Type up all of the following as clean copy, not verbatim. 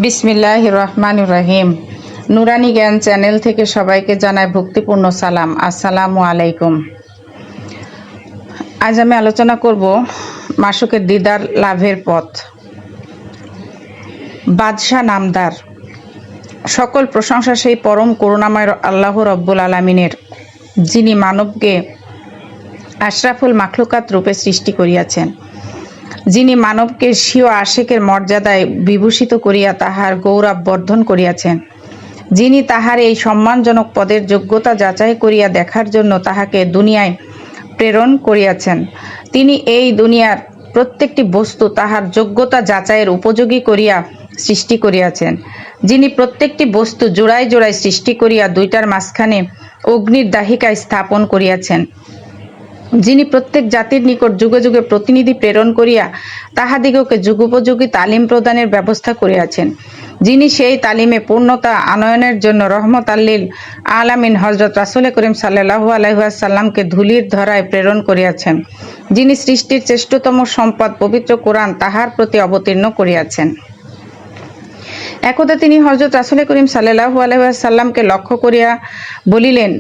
বিসমিল্লাহির রহমানির রহিম। নুরানি জ্ঞান চ্যানেল থেকে সবাইকে জানাই ভক্তিপূর্ণ সালাম। আসসালামু আলাইকুম। আজ আমি আলোচনা করব মাসুকের দিদার লাভের পথ। বাদশাহ নামদার। সকল প্রশংসা সেই পরম করুণাময় আল্লাহ রব্বুল আলামিনের, যিনি মানবকে আশরাফুল মাখলুকাত রূপে সৃষ্টি করিয়াছেন, যিনি মানবকে স্বীয় আশিকের মর্যাদায় বিভূষিত করিয়া তাহার গৌরব বর্ধন করিয়াছেন, যিনি তাহার এই সম্মানজনক পদের যোগ্যতা যাচাই করিয়া দেখার জন্য তাহাকে দুনিয়ায় প্রেরণ করিয়াছেন। তিনি এই দুনিয়ার প্রত্যেকটি বস্তু তাহার যোগ্যতা যাচাইয়ের উপযোগী করিয়া সৃষ্টি করিয়াছেন, যিনি প্রত্যেকটি বস্তু জোড়ায় জোড়ায় সৃষ্টি করিয়া দুইটার মাঝখানে অগ্নির দাহিকায় স্থাপন করিয়াছেন, যিনি প্রত্যেক জাতির নিকট যুগে যুগে প্রতিনিধি প্রেরণ করিয়া তাহাদিগকে যুগোপযোগী তালিম প্রদানের ব্যবস্থা করিয়াছেন, যিনি সেই তালিমে পূর্ণতা আনয়নের জন্য রহমত আল্লিল আলামিন হযরত রাসূল করিম সাল্লাল্লাহু আলাইহি ওয়াসাল্লামকে ধূলির ধরায় প্রেরণ করিয়াছেন, যিনি সৃষ্টির শ্রেষ্ঠতম সম্পদ পবিত্র কোরআন তাহার প্রতি অবতীর্ণ করিয়াছেন। একদা তিনি হযরত রাসূল করিম সাল্লাল্লাহু আলাইহি ওয়াসাল্লামকে লক্ষ্য করিয়া বলিলেন,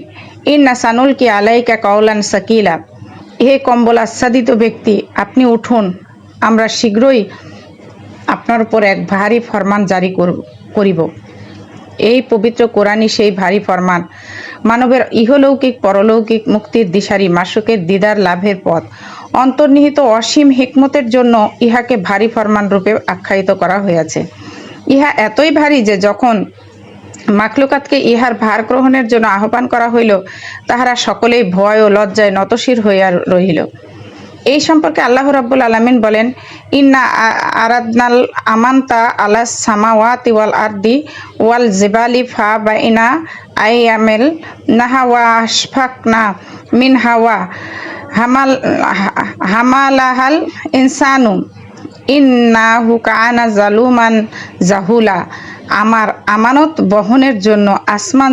ইন্না সানুলকি আলাইকা কাওলান সাকিলা, হে কম্বল আচ্ছাদিত ব্যক্তি, আপনি উঠুন, আমরা শীঘ্রই আপনার উপর এক ভারী ফরমান জারি করিব। এই পবিত্র কোরআনই সেই ভারী ফরমান, মানবের ইহলৌকিক পরলৌকিক মুক্তির দিশারি, মাসুকের দিদার লাভের পথ। অন্তর্নিহিত অসীম হিকমতের জন্য ইহাকে ভারী ফরমান রূপে আখ্যায়িত করা হয়েছে। ইহা এতই ভারী যে যখন মাখলুকাতকে ইহার ভার গ্রহণের জন্য আহ্বান করা হইল, তাহারা সকলেই ভয় ও লজ্জায় নতশির হইয়া রহিল। এই সম্পর্কে আল্লাহ রাব্বুল আলামিন বলেন, ইন্না আরাদনাল আমানতা আলাস সামাওয়াতি ওয়াল আরদি ওয়াল জিবালি ফাবাইনা আইয়ামিল নাহা ওয়া আশফাকনা মিনহা ওয়া হামালাহাল ইনসানু ইন্নাহু কানা জালুমান জাহুলা। আমার আমানত বহনের জন্য আসমান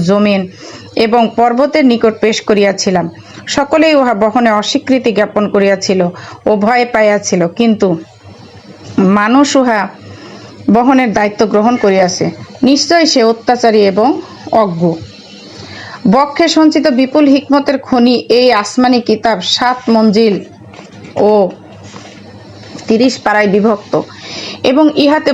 জমিন এবং পর্বতের নিকট পেশ করিয়াছিলাম, সকলেই উহা বহনে অস্বীকৃতি জ্ঞাপন করিয়াছিল ও ভয় পাইয়াছিল, কিন্তু মানুষ উহা বহনের দায়িত্ব গ্রহণ করিয়াছে। নিশ্চয় সে অত্যাচারী এবং অজ্ঞ। বক্ষে সঞ্চিত বিপুল হিকমতের খনি এই আসমানি কিতাব 7 মঞ্জিল ও 30 পাড়ায় বিভক্ত এবং ইহাতে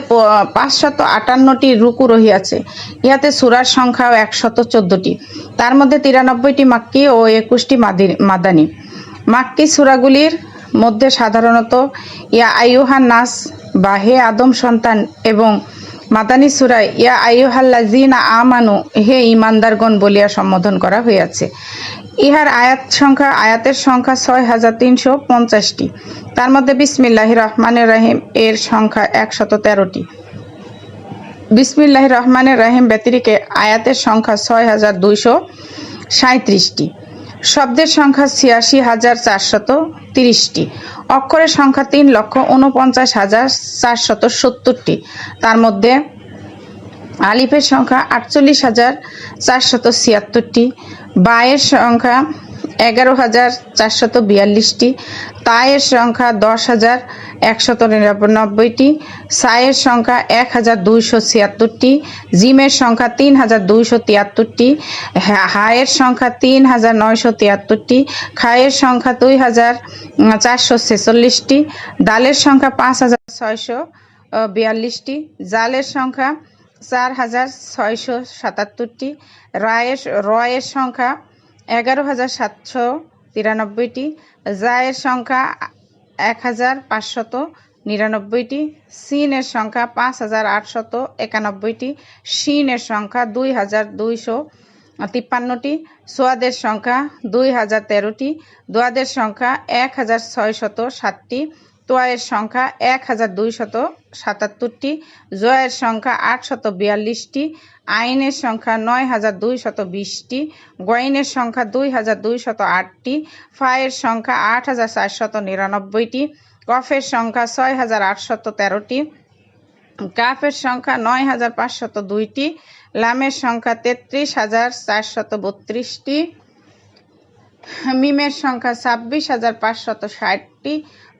558টি রুকু রহিয়াছে। ইহাতে সূরার সংখ্যাও 114টি, তার মধ্যে 93টি মাক্কি ও 21টি মাদানী। মাক্কি সূরাগুলির মধ্যে সাধারণত ইয়া আইয়ুহান নাস বা হে আদম সন্তান এবং মাদানী সূরায় ইয়া আইয়ুহাল্লাযীনা আমানু হে ঈমানদারগণ বলিয়া সম্বোধন করা হইয়াছে। ইহার আয়াতের সংখ্যা 6350টি, তার মধ্যে বিসমিল্লাহির রহমানির রহিম এর সংখ্যা 113টি। বিসমিল্লাহির রহমানির রহিম ব্যতিরেকে আয়াতের সংখ্যা 6237টি, শব্দের সংখ্যা 86430টি, অক্ষরের সংখ্যা 3,49,470টি, তার মধ্যে আলিফের সংখ্যা 48,476টি, বায়ের সংখ্যা 11,442টি, তায়ের সংখ্যা 10,199টি, সায়ের সংখ্যা 1,276টি, জিমের সংখ্যা 3,273টি, হায়ের সংখ্যা 3,973টি, খায়ের সংখ্যা 2,446টি, দালের সংখ্যা 5,642টি, জালের সংখ্যা 4,677টি, রয়ের সংখ্যা 11,793টি, জায়ের সংখ্যা 1,599টি, সিনের সংখ্যা 5,891টি, শিনের সংখ্যা 2,253টি, সোয়াদের সংখ্যা 2,013টি, দোয়াদের সংখ্যা 1,607টি, তোয়ায়ের সংখ্যা 1,277টি, জয়ের সংখ্যা 842টি, আইনের সংখ্যা 9,220টি, গয়নের সংখ্যা 2,208টি, ফায়ের সংখ্যা 8,499টি, কফের সংখ্যা 6,813টি, কাফের সংখ্যা 9,502টি, লামের সংখ্যা 33,432টি, মিমের সংখ্যা 26,560টি,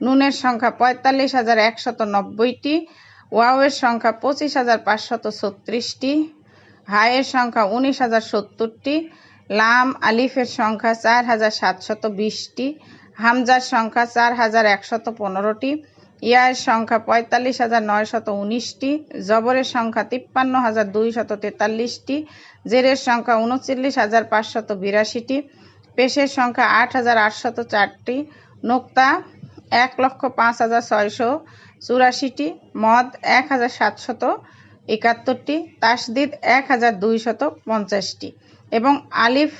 নুনের সংখ্যা 45,190টি, ওয়াওয়ের সংখ্যা 25,536টি, হায়ের সংখ্যা 19,070টি, লাম আলিফের সংখ্যা 4,720টি, হামজার সংখ্যা 4,115টি, ইয়ার সংখ্যা 45,919টি, জবরের সংখ্যা 53,243টি, জেরের সংখ্যা 39,582টি, পেশের সংখ্যা 8,804টি, নোক্তা 1,05,684টি, মদ 1,771টি, তাসদিদ 1,250টি এবং আলিফ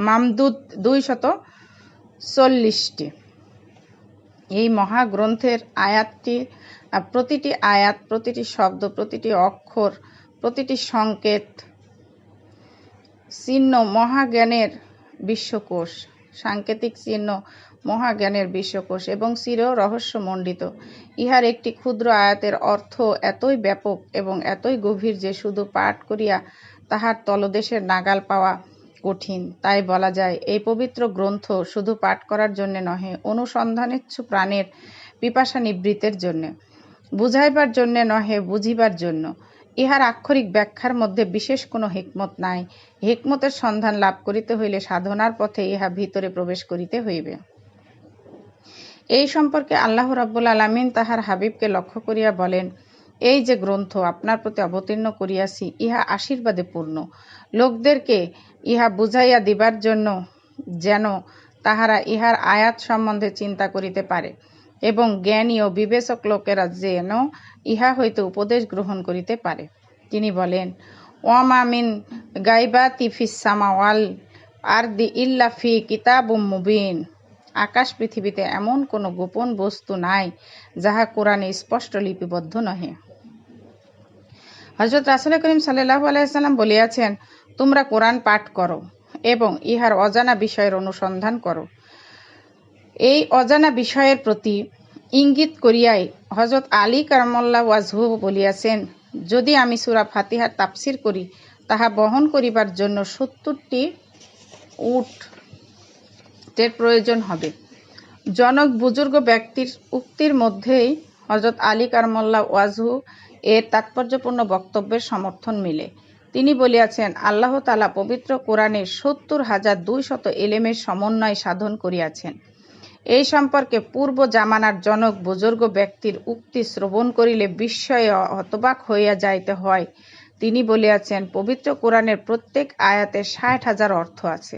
মামদুদ 240টি। এই মহাগ্রন্থের প্রতিটি আয়াত, প্রতিটি শব্দ, প্রতিটি অক্ষর, প্রতিটি সংকেত চিহ্ন মহাজ্ঞানের বিশ্বকোষ, সাংকেতিক চিহ্ন মহাজ্ঞানের বিশ্বকোষ এবং চির রহস্যমণ্ডিত। ইহার একটি ক্ষুদ্র আয়াতের অর্থ এতই ব্যাপক এবং এতই গভীর যে শুধু পাঠ করিয়া তাহার তলদেশের নাগাল পাওয়া কঠিন। তাই বলা যায়, এই পবিত্র গ্রন্থ শুধু পাঠ করার জন্য নহে, অনুসন্ধানেচ্ছু প্রাণের পিপাসা নিবৃত্তের জন্য, বুঝাইবার জন্য নহে, বুঝিবার জন্য। ইহার আক্ষরিক ব্যাখ্যার মধ্যে বিশেষ কোনো হিকমত নাই। হিকমতের সন্ধান লাভ করিতে হইলে সাধনার পথে ইহা ভিতরে প্রবেশ করিতে হইবে। এই সম্পর্কে আল্লাহ রাব্বুল আলামিন তাহার হাবিবকে লক্ষ্য করিয়া বলেন, এই যে গ্রন্থ আপনার প্রতি অবতীর্ণ করিয়াছি, ইহা আশীর্বাদে পূর্ণ। লোকদেরকে ইহা বুঝাইয়া দিবার জন্য, যেন তাহারা ইহার আয়াত সম্বন্ধে চিন্তা করিতে পারে এবং জ্ঞানী ও বিবেচক লোকেরা যেন ইহা হইতে উপদেশ গ্রহণ করিতে পারে। তিনি বলেন, ওয়ামা মিন গাইবাতি ফিস সামাওয়াল আরদি ইল্লা ফি কিতাবুম মুবিন। আকাশ পৃথিবীতে এমন কোনো গোপন বস্তু নাই যাহা কোরআনে স্পষ্ট লিপিবদ্ধ নহে। হযরত রাসূল করিম সাল্লাল্লাহু আলাইহি সাল্লাম বলিয়াছেন, তোমরা কোরআন পাঠ করো এবং ইহার অজানা বিষয়ের অনুসন্ধান করো। এই অজানা বিষয়ের প্রতি ইঙ্গিত করিয়াই হযরত আলী কারামাল্লাহু ওয়াজহু বলিয়াছেন, যদি আমি সূরা ফাতিহার তাফসীর করি, তাহা বহন করিবার জন্য 70টি উটের প্রয়োজন হবে। জনক বুজুর্গ ব্যক্তির উক্তির মধ্যেই হযরত আলী কারামাল্লাহু ওয়াজহু এর তাৎপর্যপূর্ণ বক্তব্যের সমর্থন মিলে। তিনি বলিয়াছেন, আল্লাহ তাআলা পবিত্র কোরআনে 70,200 এলেমের সমন্বয় সাধন করিয়াছেন। এই সম্পর্কে পূর্ব জামানার জনক বুজুর্গ ব্যক্তির উক্তি শ্রবণ করিলে বিস্ময়ে হতবাক হইয়া যাইতে হয়। তিনি বলিয়াছেন, পবিত্র কোরআনের প্রত্যেক আয়াতে 60,000 অর্থ আছে।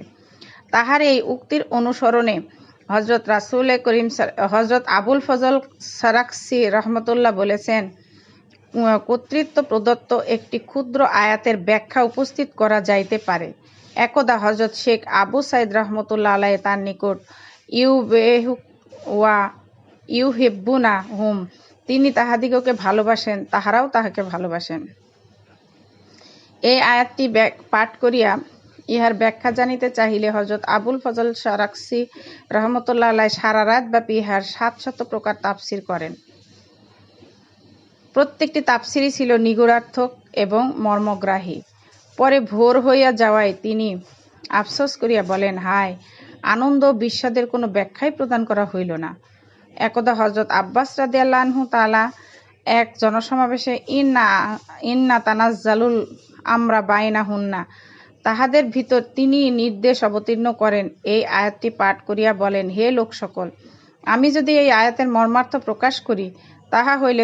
তাহার এই উক্তির অনুসরণে হযরত আবুল ফজল সারাখসি রহমতুল্লাহ বলেছেন, কর্তৃত্ব প্রদত্ত একটি ক্ষুদ্র আয়াতের ব্যাখ্যা উপস্থিত করা যাইতে পারে। একদা হযরত শেখ আবু সাইদ রহমতুল্লাহ আলাইহি তার নিকট ইউহিব্বুনা হুম, তিনি তাহাদিগকে ভালোবাসেন, তাহারাও তাহাকে ভালোবাসেন, এই আয়াতটি পাঠ করিয়া ইহার ব্যাখ্যা জানিতে চাহিলে হযরত আবুল ফজল সারাখসি রহমতুল্লাহ আলাইহি সারা রাত ব্যাপী ইহার 700 প্রকার তাফসীর করেন। প্রত্যেকটি তাফসীরই ছিল নিগূঢ়ার্থক এবং মর্মগ্রাহী। পরে ভোর হইয়া যাওয়ায় তিনি আফসোস করিয়া বলেন, হায়, আনন্দ ও বিস্বাদের কোনো ব্যাখ্যাই প্রদান করা হইল না। একদা হযরত আব্বাস রাদিয়াল্লাহু আনহু তাআলা এক জনসমাবেশে ইন্না তানাজ্জালুল আমরা বাইনাহুন্না, তাহাদের ভিতর তিনি নির্দেশ অবতীর্ণ করেন। এই আয়াতটি পাঠ করিয়া বলেন, হে লোক সকল, আমি যদি এই আয়াতের মর্মার্থ প্রকাশ করি, তাহা হইলে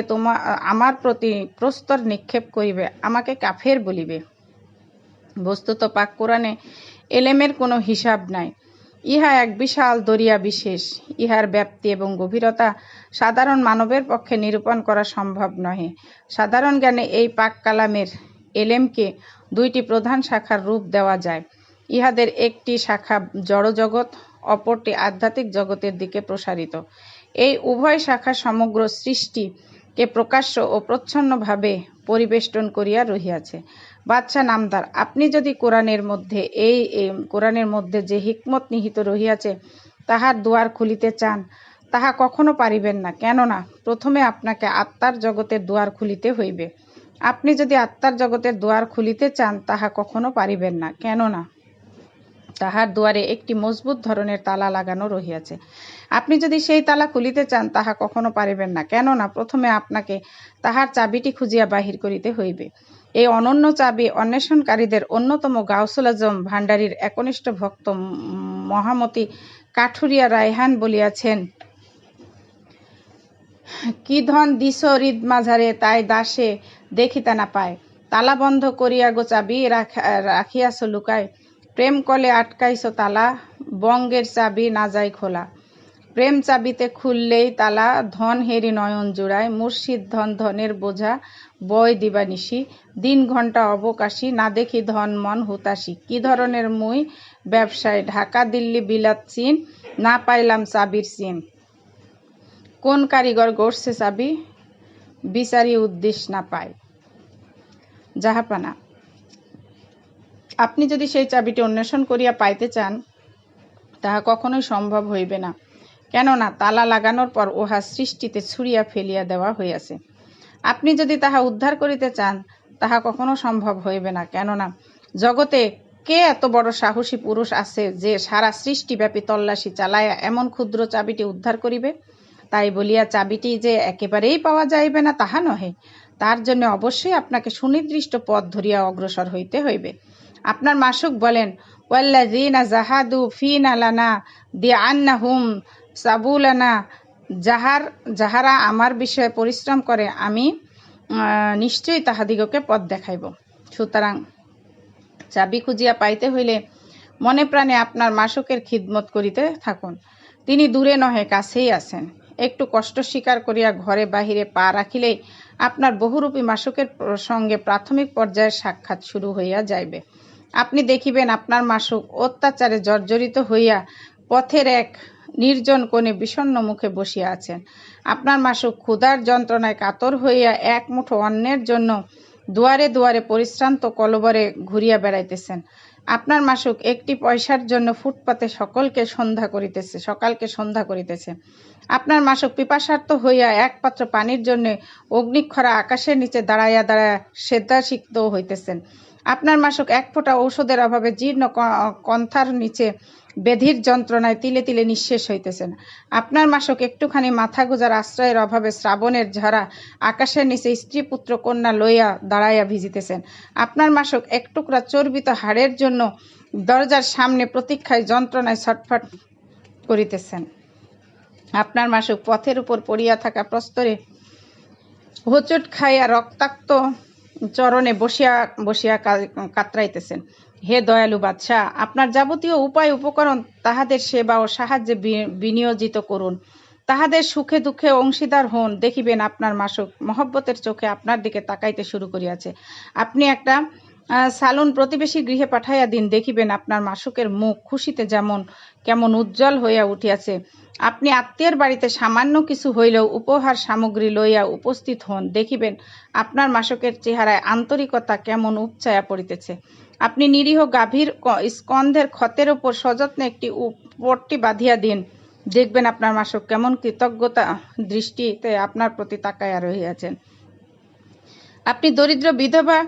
আমার প্রতি প্রস্তর নিক্ষেপ করিবে, আমাকে কাফের বলিবে। বস্তুত পাক কোরআনে এলেমের কোনো হিসাব নাই। ইহা এক বিশাল দরিয়া বিশেষ। ইহার ব্যাপ্তি এবং গভীরতা সাধারণ মানবের পক্ষে নিরূপণ করা সম্ভব নহে। সাধারণ জ্ঞানে এই পাক কালামের এলেমকে দুইটি প্রধান শাখার রূপ দেওয়া যায়। ইহাদের একটি শাখা জড়জগৎ, অপরটি আধ্যাত্মিক জগতের দিকে প্রসারিত। এই উভয় শাখা সমগ্র সৃষ্টিকে প্রকাশ্য ও প্রচ্ছন্নভাবে পরিবেষ্টন করিয়া রহিয়াছে। বাদশাহ নামদার, আপনি যদি কোরআনের মধ্যে যে হিকমত নিহিত রহিয়াছে তাহার দুয়ার খুলিতে চান, তাহা কখনো পারিবেন না। কেননা প্রথমে আপনাকে আত্মার জগতের দুয়ার খুলিতে হইবে। আপনি যদি আত্মার জগতের দুয়ার খুলিতে চান, তাহা কখনো পারিবেন না। কেননা তাহার দুয়ারে একটি মজবুত ধরনের তালা লাগানো রহিয়াছে। আপনি যদি সেই তালা খুলিতে চান তাহা কখনো পারিবেন না, কেননা প্রথমে আপনাকে তাহার চাবিটি খুঁজিয়া বাহির করিতে হইবে। এই অনন্য চাবি অন্বেষণকারীদের অন্যতম গাউসুল আজম ভান্ডারীর একনিষ্ঠ ভক্ত মহামতি কাঠুরিয়া রায়হান বলিয়াছেন, কি ধন দিস হৃদ মাঝারে, তাই দাসে দেখিতে না পায়। তালা বন্ধ করিয়া গো চাবি রাখিয়াছ লুকায়, প্রেম কলে আটকাইছ তালা, বঙ্গের চাবি না যায় খোলা। প্রেম চাবিতে খুললেই তালা, ধন হেরি নয়ন জুড়ায়, মুর্শিদ ধন ধনের বোঝা বয় দিবানিশি, দিন ঘন্টা অবকাশী, না দেখি ধন মন হুতাশি। কি ধরনের মুই ব্যবসায়, ঢাকা দিল্লি বিলাত চীন, না পাইলাম চাবির চিন। কোন কারিগর গড়ছে চাবি, বিচারি উদ্দেশ্য না পায়। জাহাপানা, আপনি যদি সেই চাবিটি অন্বেষণ করিয়া পাইতে চান তাহা কখনোই সম্ভব হইবে না, কেননা তালা লাগানোর পর উহা সৃষ্টিতে ছুঁড়িয়া ফেলিয়া দেওয়া হইয়াছে। আপনি যদি তাহা উদ্ধার করিতে চান তাহা কখনো সম্ভব হইবে না, কেননা জগতে কে এত বড় সাহসী পুরুষ আছে যে সারা সৃষ্টিব্যাপী তল্লাশি চালাইয়া এমন ক্ষুদ্র চাবিটি উদ্ধার করিবে। তাই বলিয়া চাবিটি যে একেবারেই পাওয়া যাইবে না তাহা নহে, তার জন্য অবশ্যই আপনাকে সুনির্দিষ্ট পথ ধরিয়া অগ্রসর হইতে হইবে। আপনার মাসুক বলেন, ওয়াল্লাযীনা জাহাদু ফীনা লানা দিআন্নাহুম সাবুলানা, যাহারা আমার বিষয়ে পরিশ্রম করে আমি নিশ্চয়ই তাহাদিগকে পথ দেখাইব। সুতরাং চাবি খুঁজিয়া পাইতে হইলে মনে প্রাণে আপনার মাসুকের খিদমত করিতে থাকুন। তিনি দূরে নহে, কাছেই আছেন। একটু কষ্ট স্বীকার করিয়া ঘরে বাহিরে পা রাখিলেই আপনার বহুরূপী মাসুকের সঙ্গে প্রাথমিক পর্যায়ের সাক্ষাৎ শুরু হইয়া যাইবে। আপনি দেখিবেন আপনার মাসুক অত্যাচারে জর্জরিত হইয়া পথের এক নির্জন কোণে বিষণ্ণ মুখে বসিয়া আছেন। আপনার মাসুক ক্ষুধার যন্ত্রণায় কাতর হইয়া এক মুঠো অন্নের জন্য দুয়ারে দুয়ারে পরিশ্রান্ত কলবরে ঘুরিয়া বেড়াইতেছেন। আপনার মাসুক একটি পয়সার জন্য ফুটপাতে সকালকে সন্ধ্যা করিতেছে। আপনার মাসুক পিপাসার্ত হইয়া এক পাত্র পানির জন্য অগ্নিক্ষরা আকাশের নিচে দাঁড়াইয়া দাঁড়াইয়া সেদ্ধাসিক্ত হইতেছেন। আপনার মাসুক এক ফোঁটা ঔষধের অভাবে জীর্ণ কন্থার নিচে ব্যাধির যন্ত্রণায় তিলে তিলে নিঃশেষ হইতেছেন। আপনার মাসুক একটুখানি মাথা গুজার আশ্রয়ের অভাবে শ্রাবণের ঝরা আকাশের নিচে স্ত্রী পুত্র কন্যা লইয়া দাঁড়াইয়া ভিজিতেছেন। আপনার মাসুক এক টুকরা চর্বিত হাড়ের জন্য দরজার সামনে প্রতীক্ষায় যন্ত্রণায় ছটফট করিতেছেন। আপনার মাসুক পথের উপর পড়িয়া থাকা প্রস্তরে হোঁচট খাইয়া রক্তাক্ত চরণে বসিয়া বসিয়া কাতরাইতেছেন। হে দয়ালু বাদশাহ, আপনার যাবতীয় উপায় উপকরণ তাহাদের সেবা ও সাহায্যে বিনিয়োজিত করুন, তাহাদের সুখে দুঃখে অংশীদার হন। দেখিবেন আপনার মাসুক মহব্বতের চোখে আপনার দিকে তাকাইতে শুরু করিয়াছে। আপনি একটা সালুন প্রতিবেশী গৃহে পাঠাইয়া দিন, দেখিবেন আপনার মাসুকের মুখ খুশিতে কেমন উজ্জ্বল হইয়া উঠিয়াছে। আপনি আত্মীয়ের বাড়িতে সামান্য কিছু হইলেও উপহার সামগ্রী লইয়া উপস্থিত হন, দেখিবেন আপনার মাসুকের চেহারায় আন্তরিকতা কেমন উপচায়া পড়িতেছে। আপনি নিরীহ গাভীর স্কন্ধের ক্ষতের উপর সযত্নে একটি পট্টি বাঁধিয়া দিন, দেখবেন আপনার মাসুক কেমন কৃতজ্ঞতা দৃষ্টিতে আপনার প্রতি তাকাইয়া রহিয়াছেন। আপনি দরিদ্র বিধবা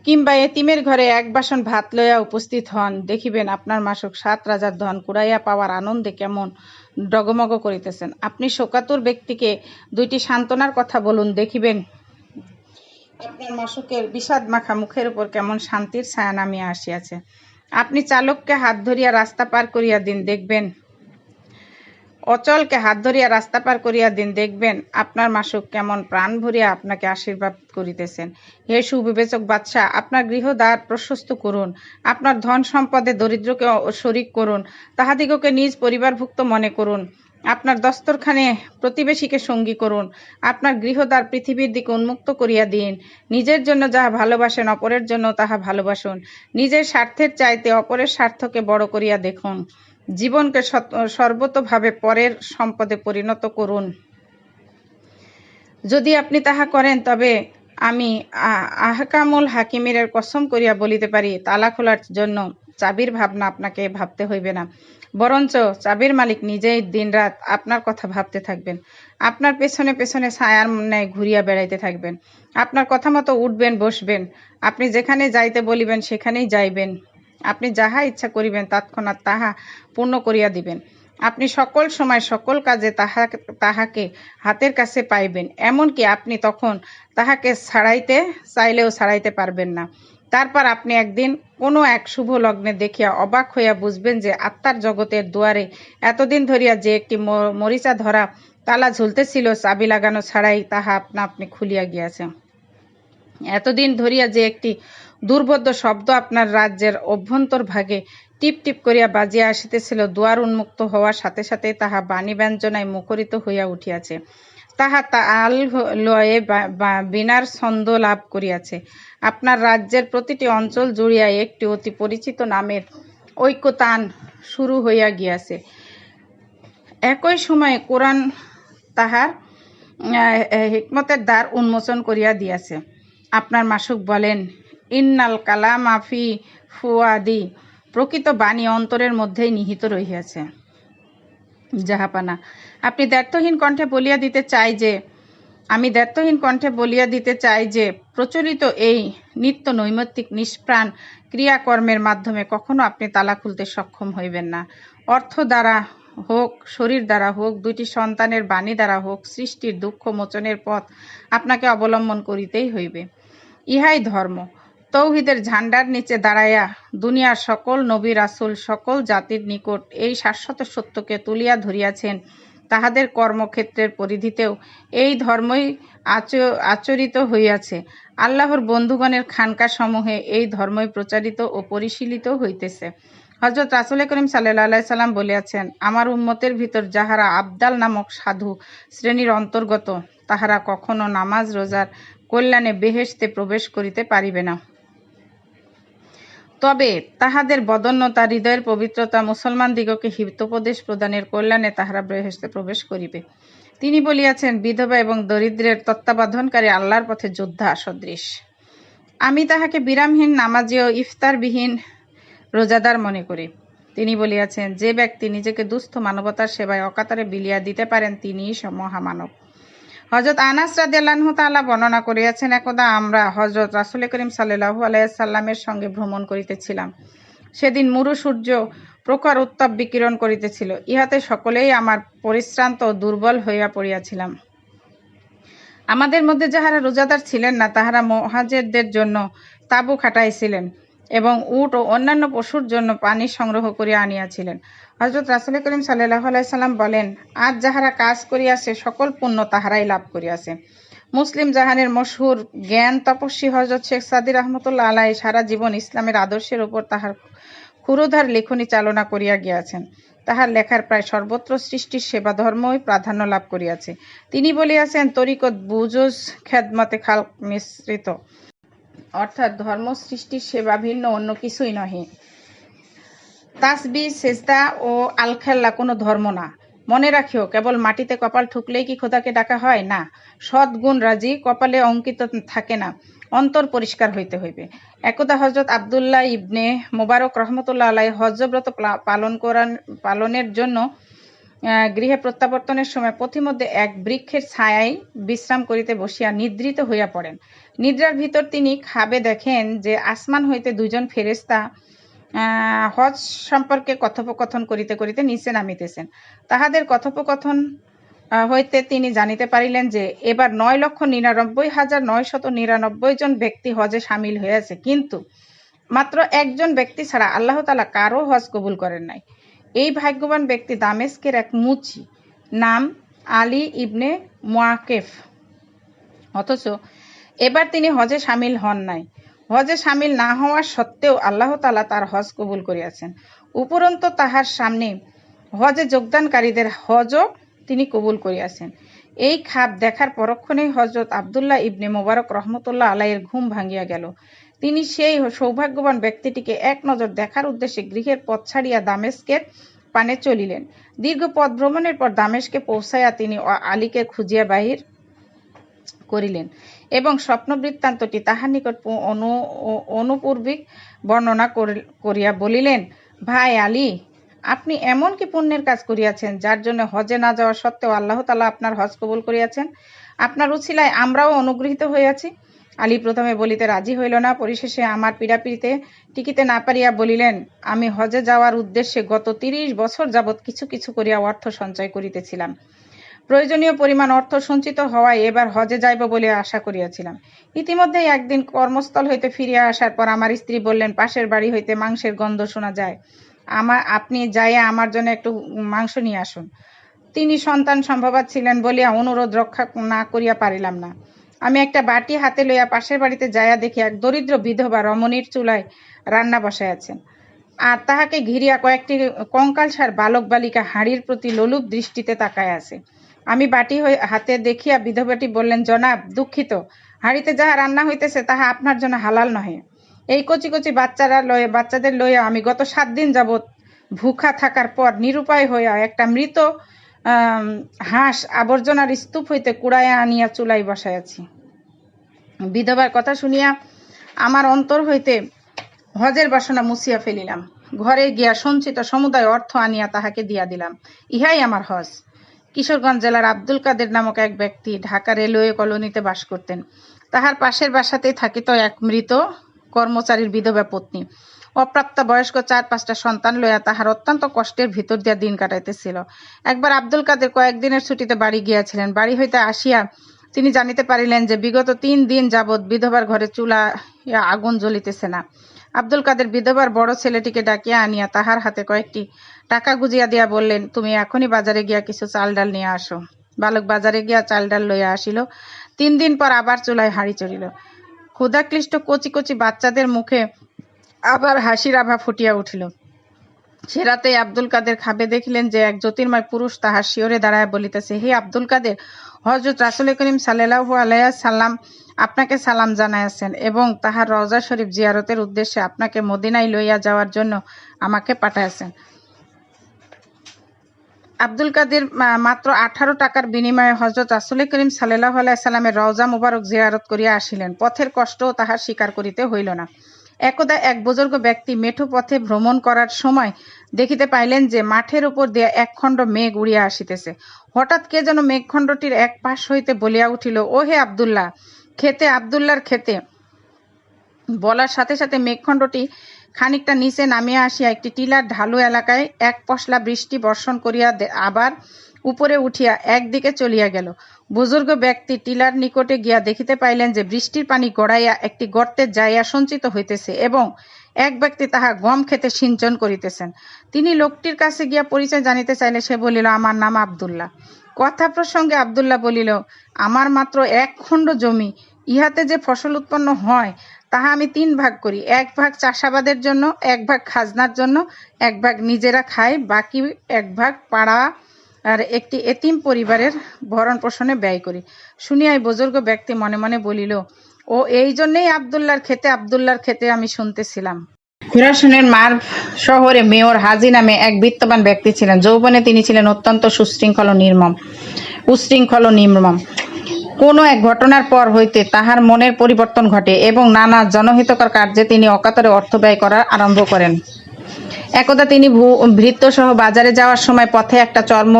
কিংবা এতিমের ঘরে এক বাসন ভাত লইয়া উপস্থিত হন, দেখিবেন আপনার মাসুক 7 রাজার ধন কুড়াইয়া পাওয়ার আনন্দে কেমন ডগমগ করিতেছেন। আপনি শোকাতুর ব্যক্তিকে 2টি সান্ত্বনার কথা বলুন, দেখিবেন আপনার মাসুকের বিষাদ মাখা মুখের উপর কেমন শান্তির ছায়া নামিয়া আসিয়াছে। আপনি চালককে হাত ধরিয়া রাস্তা পার করিয়া দিন, দেখবেন অচলকে হাত ধরিয়া রাস্তা পার করিয়া দিন, দেখবেন আপনার মাসুক কেমন প্রাণ ভরিয়া আপনাকে আশীর্বাদ করিতেছেন। হে সুবিবেচক বাদশাহ, আপনার গৃহদ্বার প্রশস্ত করুন, আপনার ধন সম্পদে দরিদ্রকে শরিক করুন, তাহাদিগকে নিজ পরিবারভুক্ত মনে করুন, আপনার দস্তরখানে প্রতিবেশীকে সঙ্গী করুন, আপনার গৃহদ্বার পৃথিবীর দিকে উন্মুক্ত করিয়া দিন। নিজের জন্য যাহা ভালোবাসেন অপরের জন্য তাহা ভালোবাসুন, নিজের স্বার্থের চাইতে অপরের স্বার্থকে বড় করিয়া দেখুন, জীবনকে সর্বতোভাবে পরের সম্পদে পরিণত করুন। যদি আপনি তাহা করেন তবে আমি আহকামুল হাকিমের কসম করিয়া বলিতে পারি, তালা খোলার জন্য চাবির ভাবনা আপনাকে ভাবতে হইবে না, বরঞ্চ চাবির মালিক নিজেই দিনরাত আপনার কথা ভাবতে থাকবেন, আপনার পেছনে পেছনে ছায়ার ন্যায় ঘুরিয়া বেড়াইতে থাকবেন, আপনার কথা মতো উঠবেন বসবেন, আপনি যেখানে যাইতে বলিবেন সেখানেই যাইবেন, আপনি যাহা ইচ্ছা করিবেন তৎক্ষণাৎ তাহা পূর্ণ করিয়া দিবেন। আপনি সকল সময় সকল কাজে তাহাকে হাতের কাছে পাইবেন, এমনকি আপনি তখন তাহাকে ছাড়াইতে চাইলেও ছাড়াইতে পারবেন না। তারপর আপনি একদিন কোনো এক শুভ লগ্নে দেখিয়া অবাক হইয়া বুঝবেন যে আত্মার জগতের দুয়ারে এতদিন ধরিয়া যে একটি মরিচা ধরা তালা ঝুলতেছিল চাবি লাগানো ছাড়াই তাহা আপনা আপনি খুলিয়া গিয়াছে। এতদিন ধরিয়া যে একটি দুর্বোধ্য শব্দ আপনার রাজ্যের অভ্যন্তর ভাগে টিপ টিপ করিয়া বাজিয়া আসিতেছিল, দুয়ার উন্মুক্ত হওয়ার সাথে সাথে তাহা বাণী ব্যঞ্জনায় মুখরিত হইয়া উঠিয়াছে। তাহা তাল লয়ে বিনার ছন্দ লাভ করিয়াছে। আপনার রাজ্যের প্রতিটি অঞ্চল জুড়িয়া একটি অতি পরিচিত নামের ঐক্যতান শুরু হইয়া গিয়াছে। একই সময়ে কোরআন তাহার হিকমতের দ্বার উন্মোচন করিয়া দিয়াছে। আপনার মাসুক বলেন, ইন্নাল কালামা ফি ফুয়াদি, প্রকৃত বাণী অন্তরের মধ্যেই নিহিত রহিয়াছে। জাহাপানা, আমি দ্ব্যর্থহীন কণ্ঠে বলিয়া দিতে চাই যে প্রচলিত এই নিত্য নৈমিত্তিক নিষ্প্রাণ ক্রিয়াকর্মের মাধ্যমে কখনো আপনি তালা খুলতে সক্ষম হইবেন না। অর্থ দ্বারা হোক, শরীর দ্বারা হোক, দুইটি সন্তানের বাণী দ্বারা হোক, সৃষ্টির দুঃখ মোচনের পথ আপনাকে অবলম্বন করিতেই হইবে। ইহাই ধর্ম। তৌহিদের ঝান্ডার নিচে দাঁড়াইয়া দুনিয়ার সকল নবী রাসূল সকল জাতির নিকট এই শাশ্বত সত্যকে তুলিয়া ধরিয়াছেন। তাহাদের কর্মক্ষেত্রের পরিধিতেও এই ধর্মই আচরিত হইয়াছে। আল্লাহর বন্ধুগণের খানকা সমূহে এই ধর্মই প্রচারিত ও পরিশীলিত হইতেছে। হযরত রাসূল করিম সাল্লাল্লাহু আলাইহি সাল্লাম বলিয়াছেন, আমার উম্মতের ভিতর যাহারা আবদাল নামক সাধু শ্রেণীর অন্তর্গত, তাহারা কখনো নামাজ রোজার কল্যাণে বেহেশতে প্রবেশ করিতে পারিবে না। তবে তাহাদের বদন্যতা, হৃদয়ের পবিত্রতা মুসলমানদিগকে হিতোপদেশ প্রদানের কল্যাণে তাহারা বেহেশতে প্রবেশ করিবে। তিনি বলিয়াছেন, বিধবা এবং দরিদ্রের তত্ত্বাবধানকারী আল্লাহর পথে যোদ্ধা সদৃশ। আমি তাহাকে বিরামহীন নামাজি ও ইফতারবিহীন রোজাদার মনে করি। তিনি বলিয়াছেন, যে ব্যক্তি নিজেকে দুস্থ মানবতার সেবায় অকাতরে বিলিয়া দিতে পারেন, তিনিই মহামানব। হযরত আনাস রাদিয়াল্লাহু তাআলা বর্ণনা করিয়াছেন, একদা আমরা হযরত রাসূল করিম সাল্লাল্লাহু আলাইহি সাল্লামের সঙ্গে ভ্রমণ করিতেছিলাম। সেদিন মুরু সূর্য প্রখর উত্তাপ বিকিরণ করিতেছিল। ইহাতে সকলেই আমার পরিশ্রান্ত ও দুর্বল হইয়া পড়িয়াছিলাম। আমাদের মধ্যে যাহারা রোজাদার ছিলেন না, তাহারা মুহাজিরদের জন্য তাঁবু খাটাইছিলেন এবং উট ও অন্যান্য পশুর জন্য পানি সংগ্রহ করিয়া আনিয়াছিলেন। হযরত রাসূল করিম সাল্লাল্লাহু আলাইহি সাল্লাম বলেন, আজ যাহারা কাজ করিয়াছে সকল পুণ্য তাহারাই লাভ করিয়াছে। মুসলিম জাহানের মশহুর জ্ঞান তপস্বী হযরত শেখ সাদী রাহমাতুল্লাহ আলাইহি সারা জীবন ইসলামের আদর্শের উপর তাহার ক্ষুরোধার লেখনী চালনা করিয়া গিয়াছেন। তাহার লেখার প্রায় সর্বত্র সৃষ্টির সেবা ধর্মই প্রাধান্য লাভ করিয়াছে। তিনি বলিয়াছেন, তরিকত বুজুজ খেদমতে খালক মিশ্রিত, অর্থাৎ ধর্ম সৃষ্টির সেবা ভিন্ন অন্য কিছুই নহে। তাসবিহ, সেজদা ও আলখেল্লা কোনো ধর্ম না। মনে রাখিও, কেবল মাটিতে কপাল ঠুকলেই কি খোদাকে ডাকা হয়? না, সদ্গুণ রাজি কপালে অঙ্কিত থাকে না, অন্তর পরিষ্কার হইতে হইবে। একদা হযরত আব্দুল্লাহ ইবনে মুবারক রহমতুল্লাহ আলাইহি হজ্জব্রত পালনের জন্য গৃহে প্রত্যাবর্তনের সময় পথিমধ্যে এক বৃক্ষের ছায়ায় বিশ্রাম করিতে বসিয়া নিদ্রিত হইয়া পড়েন। নিদ্রার ভিতর তিনি খাবে দেখেন যে আসমান হইতে দুইজন ফেরেশতা হজ সম্পর্কে কথোপকথন করিতে করিতে নিচে নামিতেছেন। তাহাদের কথোপকথন হইতে তিনি জানিতে পারিলেন যে এবার ৯,৯৯,৯৯৯ জন ব্যক্তি হজে সামিল হইয়াছে, কিন্তু মাত্র একজন ব্যক্তি ছাড়া আল্লাহ তাআলা কারো হজ কবুল করেন নাই। এই ভাগ্যবান ব্যক্তি দামেস্কের এক মুচি, নাম আলী ইবনে মুআকেফ। অথচ এবার তিনি হজে সামিল হন নাই। হজে সামিল না হওয়া সত্ত্বেও আল্লাহ তাআলা তার হজ কবুল করিয়াছেন। উপরন্তু তাহার সামনে হজে যোগদানকারীদের হজও তিনি কবুল করিয়াছেন। এই খাপ দেখার পরক্ষণেই হযরত আব্দুল্লাহ ইবনে মুবারক রহমতুল্লাহ আলাইহির ঘুম ভাঙিয়া গেল। তিনি সেই সৌভাগ্যবান ব্যক্তিটিকে এক নজর দেখার উদ্দেশ্যে গৃহের পথ ছাড়িয়া দামেস্কের পানে চলিলেন। দীর্ঘ পথ ভ্রমণের পর দামেস্কে পৌঁছাইয়া তিনি আলীকে খুঁজিয়া বাহির করিলেন এবং স্বপ্ন বৃত্তান্তটি তাহার নিকট অনুপূর্বিক বর্ণনা করিয়া বলিলেন, ভাই আলী, আপনি এমন কি পুণ্যের কাজ করিয়াছেন যার জন্য হজে না যাওয়া সত্ত্বেও আল্লাহ তাআলা আপনার হজ কবুল করিয়াছেন? আপনার উছিলায় আমরাও অনুগৃহীত হইয়াছি। আলী প্রথমে বলিতে রাজি হইল না, পরিশেষে আমার পীড়াপিড়িতে টিকিতে না পারিয়া বলিলেন, আমি হজে যাওয়ার উদ্দেশ্যে গত 30 বছর যাবৎ কিছু কিছু করিয়া অর্থ সঞ্চয় করিতেছিলাম। প্রয়োজনীয় পরিমাণ অর্থ সঞ্চিত হওয়ায় এবার হজে যাইব বলে আশা করিয়াছিলাম। ইতিমধ্যেই একদিন কর্মস্থল হইতে ফিরিয়া আসার পর আমার স্ত্রী বললেন, পাশের বাড়ি হইতে মাংসের গন্ধ শোনা যায়, আপনি যাইয়া আমার জন্য একটু মাংস নিয়ে আসুন। তিনি সন্তান সম্ভবা ছিলেন বলিয়া অনুরোধ রক্ষা না করিয়া পারিলাম না। আমি একটা বাটি হাতে লইয়া পাশের বাড়িতে যাইয়া দেখি এক দরিদ্র বিধবা রমণীর চুলায় রান্না বসাইয়াছেন, আর তাহাকে ঘিরিয়া কয়েকটি কঙ্কালসার বালক বালিকা হাঁড়ির প্রতি লোলুপ দৃষ্টিতে তাকায় আছে। আমি বাটি হাতে দেখিয়া বিধবাটি বললেন, জনাব, দুঃখিত, হাঁড়িতে যাহা রান্না হইতেছে তাহা আপনার জন্য হালাল নহে। এই কচি কচি বাচ্চাদের লইয়া আমি গত 7 দিন যাবৎ ভুখা থাকার পর নিরুপায় হইয়া একটা মৃত হাঁস আবর্জনার স্তূপ হইতে কুড়াইয়া আনিয়া চুলাই বসাইয়াছি। বিধবার কথা শুনিয়া আমার অন্তর হইতে হজের বাসনা মুছিয়া ফেলিলাম। ঘরে গিয়া সঞ্চিত সমুদায় অর্থ আনিয়া তাহাকে দিয়া দিলাম। ইহাই আমার হজ। কিশোরগঞ্জ জেলার আব্দুল কাদের নামক এক ব্যক্তি ঢাকা রেলওয়ে কলোনিতে বাস করতেন। তাহার পাশের বাসাতেই থাকিত এক মৃত কর্মচারীর বিধবা পত্নী। অপ্রাপ্ত বয়স্ক 4-5টা সন্তান লইয়া তাহার অত্যন্ত কষ্টের ভিতর দিয়া দিন কাটাইতেছিল। একবার আব্দুল কাদের কয়েকদিনের ছুটিতে বাড়ি গিয়াছিলেন। বাড়ি হইতে আসিয়া তিনি জানিতে পারিলেন যে বিগত 3 দিন যাবৎ বিধবার ঘরে চুলায় আগুন জ্বলিতেছে না। আব্দুল কাদের বিধবার বড় ছেলেটিকে ডাকিয়া আনিয়া তাহার হাতে কয়েকটি টাকা গুজিয়া দিয়া বললেন, তুমি এখনই বাজারে গিয়া কিছু চাল ডাল নিয়ে আসো। বালক বাজারে গিয়া চাল ডাল লইয়া আসিল। 3 দিন পর আবার চুলায় হাঁড়ি চড়িল। ক্ষুধাক্লিষ্ট কচি কচি বাচ্চাদের মুখে আবার হাসির আভা ফুটিয়া উঠিল। সে রাতে আব্দুল কাদের খাবে দেখিলেন যে এক জ্যোতির্ময় পুরুষ তাহার শিয়রে দাঁড়ায় বলিতেছে, হে আব্দুল কাদের, হযরত রাসূল করিম সাল্লাল্লাহু আলাইহি সাল্লাম আপনাকে সালাম জানাইয়াছেন এবং তাহার রওজা শরীফ জিয়ারতের উদ্দেশ্যে আপনাকে মদিনায় লইয়া যাওয়ার জন্য আমাকে পাঠাইয়াছেন। আব্দুল কাদের মাত্র 18 টাকার বিনিময়ে হযরত রাসূল করিম সাল্লাল্লাহু আলাইহি সাল্লামের রওজা মুবারক জিয়ারত করিয়া আসিলেন। পথের কষ্টও তাহার স্বীকার করিতে হইল না। একদা এক বুজুর্গ ব্যক্তি মেঠো পথে ভ্রমণ করার সময় দেখিতে পাইলেন যে মাঠের উপর দিয়া এক খণ্ড মেঘ উড়িয়া আসিতেছে। হঠাৎ কে যেন মেঘখণ্ডটির এক পাশ হইতে বলিয়া উঠিল, ও হে আব্দুল্লাহ, আব্দুল্লাহর খেতে। বলার সাথে সাথে মেঘখণ্ডটি খানিকটা নিচে নামিয়া আসিয়া একটি টিলার ঢালু এলাকায় এক পশলা বৃষ্টি বর্ষণ করিয়া আবার উপরে উঠিয়া একদিকে চলিয়া গেল। বুজুর্গ ব্যক্তি টিলার নিকটে গিয়া দেখিতে পাইলেন যে বৃষ্টির পানি গড়াইয়া একটি গর্তে যাইয়া সঞ্চিত হইতেছে এবং এক ব্যক্তি তাহা গম খেতে সিঞ্চন করিতেছেন। তিনি লোকটির কাছে গিয়া পরিচয় জানিতে চাইলে সে বলিল, আমার নাম আব্দুল্লাহ। কথা প্রসঙ্গে আব্দুল্লাহ বলিল, আমার মাত্র 1 খণ্ড জমি, ইহাতে যে ফসল উৎপন্ন হয় তাহা আমি 3 ভাগ করি। 1 ভাগ চাষাবাদের জন্য, 1 ভাগ খাজনার জন্য, 1 ভাগ নিজেরা খাই, বাকি 1 ভাগ পাড়া আর একটি এতিম পরিবারের ভরণ পোষণে ব্যয় করি। শুনিয়াই বুজুর্গ ব্যক্তি মনে মনে বলিল, ও এই জন্যেই আব্দুল্লাহর খেতে আমি শুনতেছিলাম। খুরাসানের মার্ভ শহরে মেয়র হাজি নামে এক বিত্তবান ব্যক্তি ছিলেন। যৌবনে তিনি ছিলেন অত্যন্ত উশৃঙ্খল ও নির্মম। কোনো এক ঘটনার পর হইতে তাহার মনের পরিবর্তন ঘটে এবং নানা জনহিতকর কার্যে তিনি অকাতরে অর্থ ব্যয় করা আরম্ভ করেন। একদা তিনি ভৃত্যসহ বাজারে যাওয়ার সময় পথে একটা চর্ম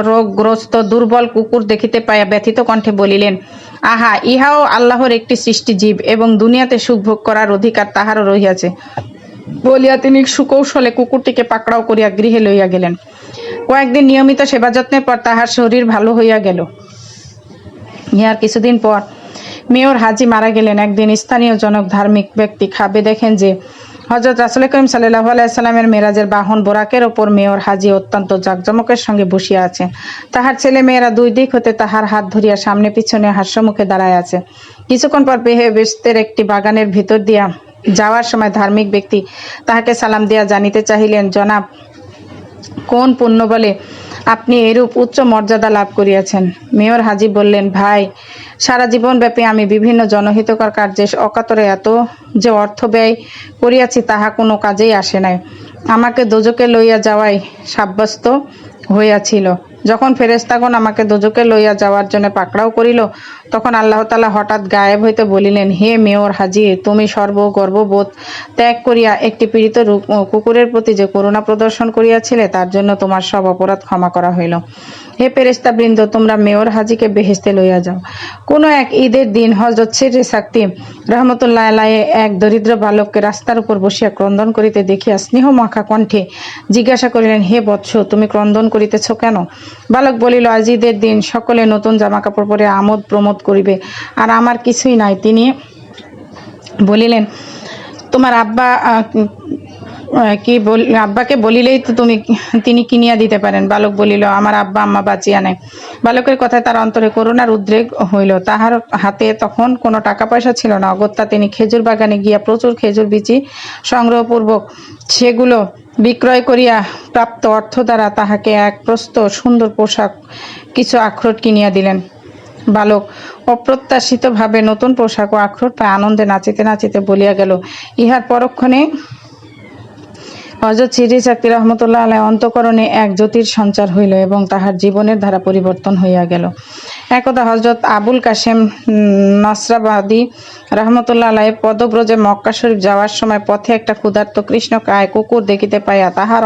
রোগগ্রস্ত দুর্বল কুকুর দেখিতে পাইয়া ব্যথিত কণ্ঠে বলিলেন, আহা, ইহাও আল্লাহর একটি সৃষ্টি জীব এবং দুনিয়াতে সুখ ভোগ করার অধিকার তাহারও রহিয়াছে। বলিয়া তিনি সুকৌশলে কুকুরটিকে পাকড়াও করিয়া গৃহে লইয়া গেলেন। কয়েকদিন নিয়মিত সেবা যত্নের পর তাহার শরীর ভালো হইয়া গেল। ইহার কিছুদিন পর মেয়র হাজি মারা গেলেন। একদিন স্থানীয় জনক ধার্মিক ব্যক্তি খাবে দেখেন যে হযরত রাসূল করিম সাল্লাল্লাহু আলাইহি সাল্লামের মেরাজের বাহন বোরাকের ওপর মেয়র হাজি অত্যন্ত জাঁকজমকের সঙ্গে বসিয়া আছেন। তাহার ছেলে মেয়েরা 2 দিক হতে তাহার হাত ধরিয়া সামনে পিছনে হাস্যমুখে দাঁড়ায় আছে। কিছুক্ষণ পর বেহেশতের একটি বাগানের ভিতর দিয়া যাওয়ার সময় ধার্মিক ব্যক্তি তাহাকে সালাম দিয়া জানিতে চাহিলেন, জনাব, কোন পুণ্য বলে আপনি এরূপ উচ্চ মর্যাদা লাভ করিয়াছেন? মেয়র হাজি বললেন, ভাই, সারা জীবন ব্যাপী আমি বিভিন্ন জনহিতকর কার্যে অকাতরে এত যে অর্থ ব্যয় করিয়াছি তাহা কোনো কাজেই আসে নাই। আমাকে দোজকে লইয়া যাওয়াই সাব্যস্ত হইয়াছিল। যখন ফেরেশতাগণ আমাকে দোজকে লইয়া যাওয়ার জন্য পাকড়াও করিল, তখন আল্লাহ তাআলা হঠাৎ গায়েব হইতে বলিলেন, হে মেয়র হাজির, তুমি গর্ববোধ ত্যাগ করিয়া একটি পীড়িত কুকুরের প্রতি যে করুণা প্রদর্শন করিয়াছিলে, তার জন্য তোমার সব অপরাধ ক্ষমা করা হইল। হে ফেরেশতাবৃন্দ, তোমরা মেয়র হাজিকে বেহেশতে লইয়া যাও। কোনো এক ঈদের দিন হযরত শিররে সাকতি রহমতুল্লাহ আলাইহি এক দরিদ্র বালককে রাস্তার উপর বসিয়া ক্রন্দন করিতে দেখিয়া স্নেহমাখা কণ্ঠে জিজ্ঞাসা করিলেন, হে বৎস, তুমি ক্রন্দন করিতেছ কেন? বালক বলিল, আজ ঈদের দিন, সকলে নতুন জামা কাপড় পরে আমোদ প্রমোদ করিবে, আর আমার কিছুই নাই। তিনি বলিলেন, তোমার আব্বাকে বলিলেই তো তিনি কিনিয়া দিতে পারেন। বালক বলিল, আমার আব্বা আম্মা বাঁচিয়া নাই। বালকের কথায় তার অন্তরে করুণার উদ্রেক হইল। তাহার হাতে তখন কোনো টাকা পয়সা ছিল না। অগত্যা তিনি খেজুর বাগানে গিয়া প্রচুর খেজুর বিচি সংগ্রহপূর্বক সেগুলো বিক্রয় করিয়া প্রাপ্ত অর্থ দ্বারা তাহাকে এক প্রস্ত সুন্দর পোশাক, কিছু আখরোট কিনিয়া দিলেন। বালক অপ্রত্যাশিতভাবে নতুন পোশাক ও আখরোট পায় আনন্দে নাচিতে নাচিতে বলিয়া গেল। ইহার পরক্ষণে হযরত শিররে সাকতি রহমতুল্লাহ আলাইহি অন্তঃকরণে এক জ্যোতির সঞ্চার হইল এবং তাহার জীবনের ধারা পরিবর্তন হইয়া গেল। একদা হযরত আবুল কাসেম নসরাবাদী রহমতুল্লাহ আলাইহি পদব্রজে মক্কা শরীফ যাওয়ার সময় পথে একটা ক্ষুধার্ত কৃষ্ণকায় কুকুর দেখিতে পাইয়া তাহার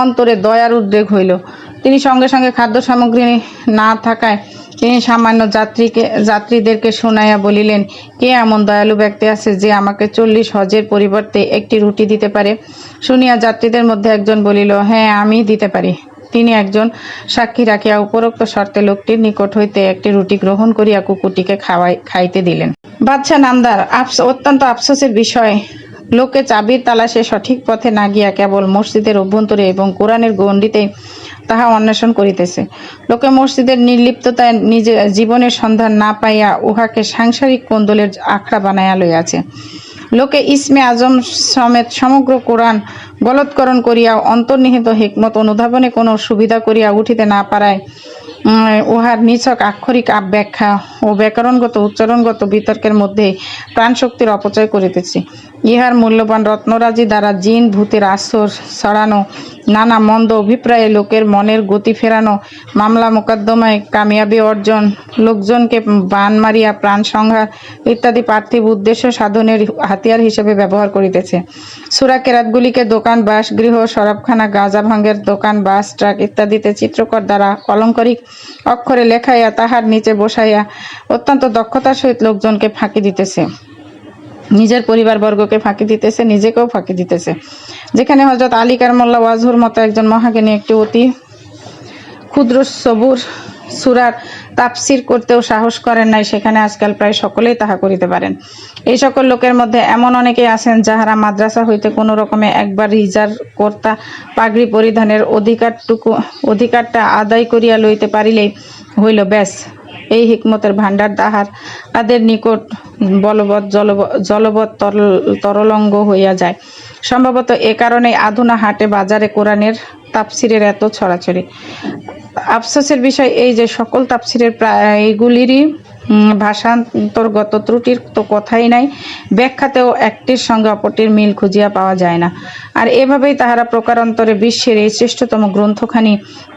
অন্তরে দয়ার উদ্রেক হইল। তিনি সঙ্গে সঙ্গে খাদ্য সামগ্রী না থাকায় তিনি সামান্য যাত্রীদেরকে শুনাইয়া বলিলেন, কে এমন দয়ালু ব্যক্তি আছে যে আমাকে 40 হজের পরিবর্তে একটি রুটি দিতে পারে? শুনিয়া যাত্রীদের মধ্যে একজন বলিল, হ্যাঁ, আমি দিতে পারি। তিনি একজন সাক্ষী রাখিয়া উপরোক্ত শর্তে লোকটির নিকট হইতে একটি রুটি গ্রহণ করিয়া কুকুরটিকে খাইতে দিলেন। বাদশাহ নামদার অত্যন্ত আফসোসের বিষয়, লোকে চাবির তালাশে সঠিক পথে না গিয়া কেবল মসজিদের অভ্যন্তরে এবং কোরআনের গণ্ডিতেই তাহা অন্বেষণ করিতেছে। লোকে মসজিদের নির্লিপ্ততায় নিজের জীবনের সন্ধান না পাইয়া উহাকে সাংসারিক কোন্দলের আখড়া বানাইয়া লইয়াছে। লোকে ইসমে আজম সমেত সমগ্র কোরআন গলৎকরণ করিয়া অন্তর্নিহিত হিকমত অনুধাবনে কোনো সুবিধা করিয়া উঠিতে না পারায় উহার নিছক আক্ষরিক ব্যাখ্যা ও ব্যাকরণগত উচ্চারণগত বিতর্কের মধ্যে প্রাণশক্তির অপচয় করিতেছে। ইহার মূল্যবান রত্নরাজি দ্বারা জিন ভূতের আশ্রয় ছড়ানো, নানা মন্দ অভিপ্রায়ে লোকের মনের গতি ফেরানো, মামলা মোকদ্দমায় কামিয়াবি অর্জন, লোকজনকে বান মারিয়া প্রাণ সংহার ইত্যাদি পার্থিব উদ্দেশ্য সাধনের হাতিয়ার হিসেবে ব্যবহার করিতেছে। সূরা কেরাতগুলিকে দোকান, বাসগৃহ, শরাবখানা, গাঁজা ভাঙের দোকান, বাস, ট্রাক ইত্যাদিতে চিত্রকর দ্বারা অলঙ্কারিক অক্ষরে লেখাইয়া তাহার নিচে বসাইয়া অত্যন্ত দক্ষতার সহিত লোকজনকে ফাঁকি দিতেছে, নিজের পরিবারবর্গকে ফাঁকি দিতেছে, নিজেকেও ফাঁকি দিতেছে। যেখানে হযরত আলী কাররামাল্লাহু ওয়াজহুর মতো একজন মহাজ্ঞানী একটি অতি ক্ষুদ্র সবুর সূরার তাফসীর করতেও সাহস করেন নাই, সেখানে আজকাল প্রায় সকলেই তাহা করিতে পারেন। এই সকল লোকের মধ্যে এমন অনেকেই আছেন যাহারা মাদ্রাসা হইতে কোনো রকমে একবার রিজার কর্তা পাগড়ি পরিধানের অধিকারটা আদায় করিয়া লইতে পারিলেই হইল, ব্যাস, এই হিকমতের ভাণ্ডার তাদের নিকট জলবৎ তরলঙ্গ হইয়া যায়। সম্ভবত এ কারণেই আধুনা হাটে বাজারে কোরআনের তাফসিরের এত ছড়াছড়ি। আফসোসের বিষয় এই যে সকল তাফসিরের প্রায়গুলিরই ভাষান্তরগত ত্রুটির তো কথাই নাই, ব্যাখ্যাতেও একটির সঙ্গে অপরটির মিল খুঁজিয়া পাওয়া যায় না। আর এভাবেই তাহারা প্রকারান্তরে বিশ্বের এই শ্রেষ্ঠতম গ্রন্থখানি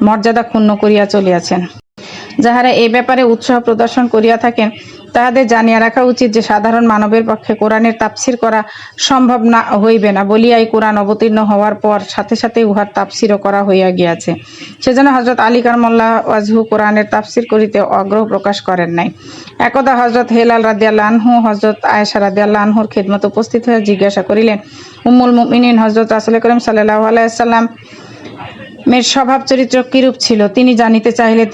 মর্যাদা ক্ষুণ্ণ করিয়া চলিয়াছেন। যাহারা এই ব্যাপারে উৎসাহ প্রদর্শন করিয়া থাকেন তাহাদের জানিয়া রাখা উচিত যে সাধারণ মানবের পক্ষে কোরআনের তাফসির করা সম্ভব না হইবে না বলিয়াই কোরআন অবতীর্ণ হওয়ার পর সাথে সাথে উহার তাফসিরও করা হইয়া গিয়াছে। সেজন্য হযরত আলী কাররামাল্লাহু ওয়াজহু কোরআনের তাফসির করিতে আগ্রহ প্রকাশ করেন নাই। একদা হযরত হেলাল রাদিয়াল্লাহু আনহু হযরত আয়েশা রাদিয়াল্লাহু আনহুর খিদমতে উপস্থিত হয়ে জিজ্ঞাসা করিলেন, উম্মুল মুমিনিন হযরত রাসূল করিম সাল্লাল্লাহু আলাইহি ওয়াসাল্লাম এর স্বভাব চরিত্র কিরূপ ছিল? তিনি জানিতে চাইলে